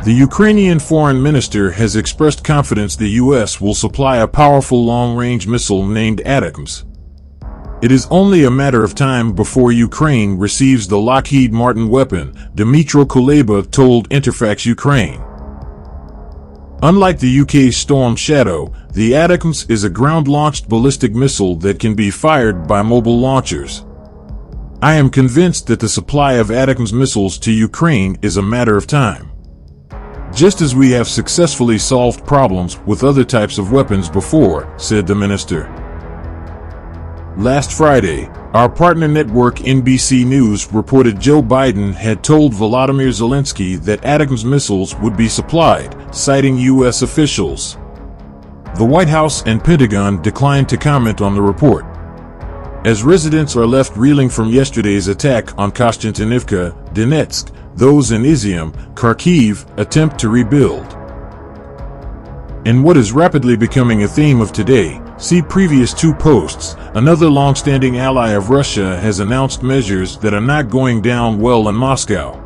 The Ukrainian foreign minister has expressed confidence the U.S. will supply a powerful long-range missile named ATACMS. It is only a matter of time before Ukraine receives the Lockheed Martin weapon, Dmytro Kuleba told Interfax Ukraine. Unlike the UK's Storm Shadow, the ATACMS is a ground-launched ballistic missile that can be fired by mobile launchers. I am convinced that the supply of ATACMS missiles to Ukraine is a matter of time. Just as we have successfully solved problems with other types of weapons before, said the minister. Last Friday, our partner network NBC News reported Joe Biden had told Volodymyr Zelensky that ATACMS missiles would be supplied, citing U.S. officials. The White House and Pentagon declined to comment on the report. As residents are left reeling from yesterday's attack on Kostiantynivka, Donetsk, those in Izium, Kharkiv, attempt to rebuild. In what is rapidly becoming a theme of today, see previous two posts, another long-standing ally of Russia has announced measures that are not going down well in Moscow.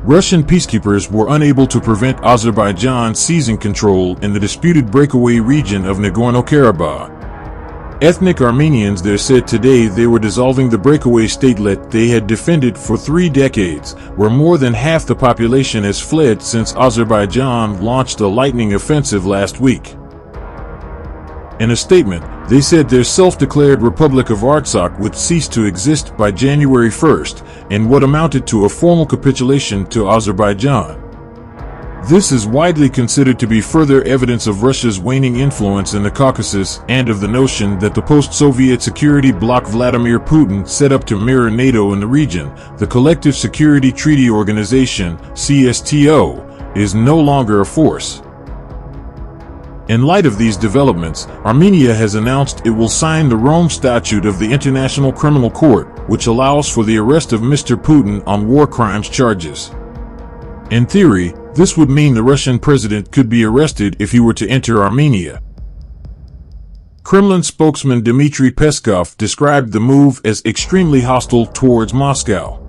Russian peacekeepers were unable to prevent Azerbaijan seizing control in the disputed breakaway region of Nagorno-Karabakh. Ethnic Armenians there said today they were dissolving the breakaway statelet they had defended for 3 decades, where more than half the population has fled since Azerbaijan launched a lightning offensive last week. In a statement, they said their self-declared Republic of Artsakh would cease to exist by January 1st, in what amounted to a formal capitulation to Azerbaijan. This is widely considered to be further evidence of Russia's waning influence in the Caucasus and of the notion that the post-Soviet security bloc Vladimir Putin set up to mirror NATO in the region, the Collective Security Treaty Organization, CSTO, is no longer a force. In light of these developments, Armenia has announced it will sign the Rome Statute of the International Criminal Court, which allows for the arrest of Mr. Putin on war crimes charges. In theory, this would mean the Russian president could be arrested if he were to enter Armenia. Kremlin spokesman Dmitry Peskov described the move as extremely hostile towards Moscow.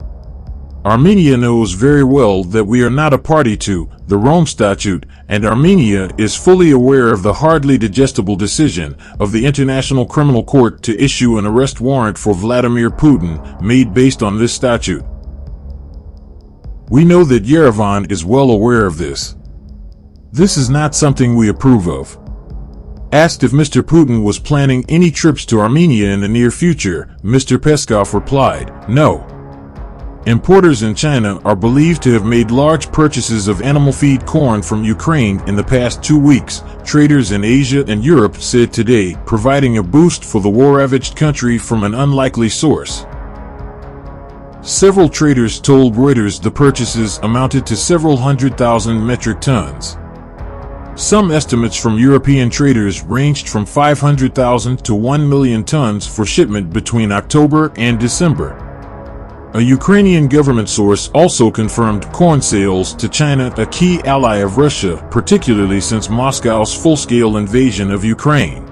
Armenia knows very well that we are not a party to the Rome Statute, and Armenia is fully aware of the hardly digestible decision of the International Criminal Court to issue an arrest warrant for Vladimir Putin, made based on this statute. We know that Yerevan is well aware of this. This is not something we approve of. Asked if Mr. Putin was planning any trips to Armenia in the near future, Mr. Peskov replied, "No." Importers in China are believed to have made large purchases of animal feed corn from Ukraine in the past 2 weeks, traders in Asia and Europe said today, providing a boost for the war-ravaged country from an unlikely source. Several traders told Reuters the purchases amounted to several 100,000 metric tons. Some estimates from European traders ranged from 500,000 to 1 million tons for shipment between October and December. A Ukrainian government source also confirmed corn sales to China, a key ally of Russia, particularly since Moscow's full-scale invasion of Ukraine.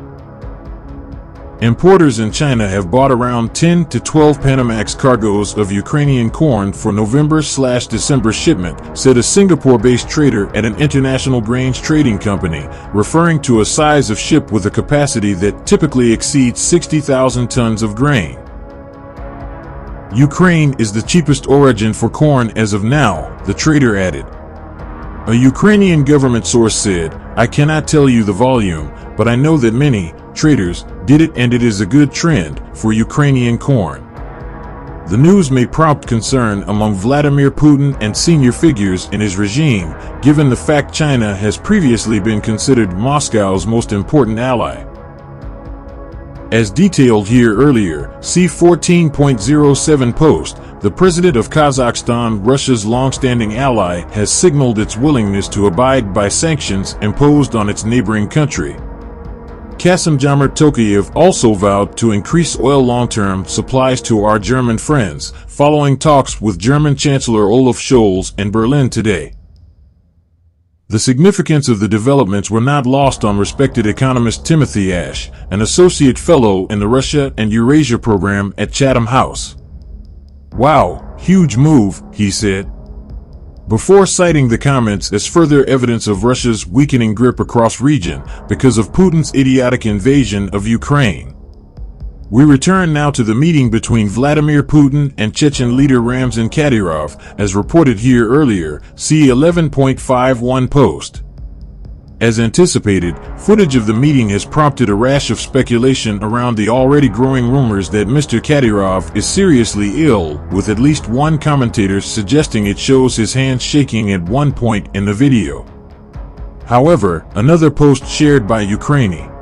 Importers in China have bought around 10 to 12 Panamax cargoes of Ukrainian corn for November/December shipment, said a Singapore-based trader at an international grains trading company, referring to a size of ship with a capacity that typically exceeds 60,000 tons of grain. Ukraine is the cheapest origin for corn as of now, the trader added. A Ukrainian government source said, "I cannot tell you the volume, but I know that many traders did it, and it is a good trend for Ukrainian corn." The news may prompt concern among Vladimir Putin and senior figures in his regime, given the fact China has previously been considered Moscow's most important ally. As detailed here earlier, see 14.07 post, the president of Kazakhstan, Russia's long-standing ally, has signaled its willingness to abide by sanctions imposed on its neighboring country. Kassym-Jomart Tokayev also vowed to increase oil long-term supplies to our German friends, following talks with German Chancellor Olaf Scholz in Berlin today. The significance of the developments were not lost on respected economist Timothy Ash, an associate fellow in the Russia and Eurasia program at Chatham House. "Wow, huge move," he said. before citing the comments as further evidence of Russia's weakening grip across region because of Putin's idiotic invasion of Ukraine. We return now to the meeting between Vladimir Putin and Chechen leader Ramzan Kadyrov, as reported here earlier, see 11.51 post. As anticipated, footage of the meeting has prompted a rash of speculation around the already growing rumors that Mr. Kadyrov is seriously ill, with at least one commentator suggesting it shows his hands shaking at one point in the video. However, another post shared by Ukrainian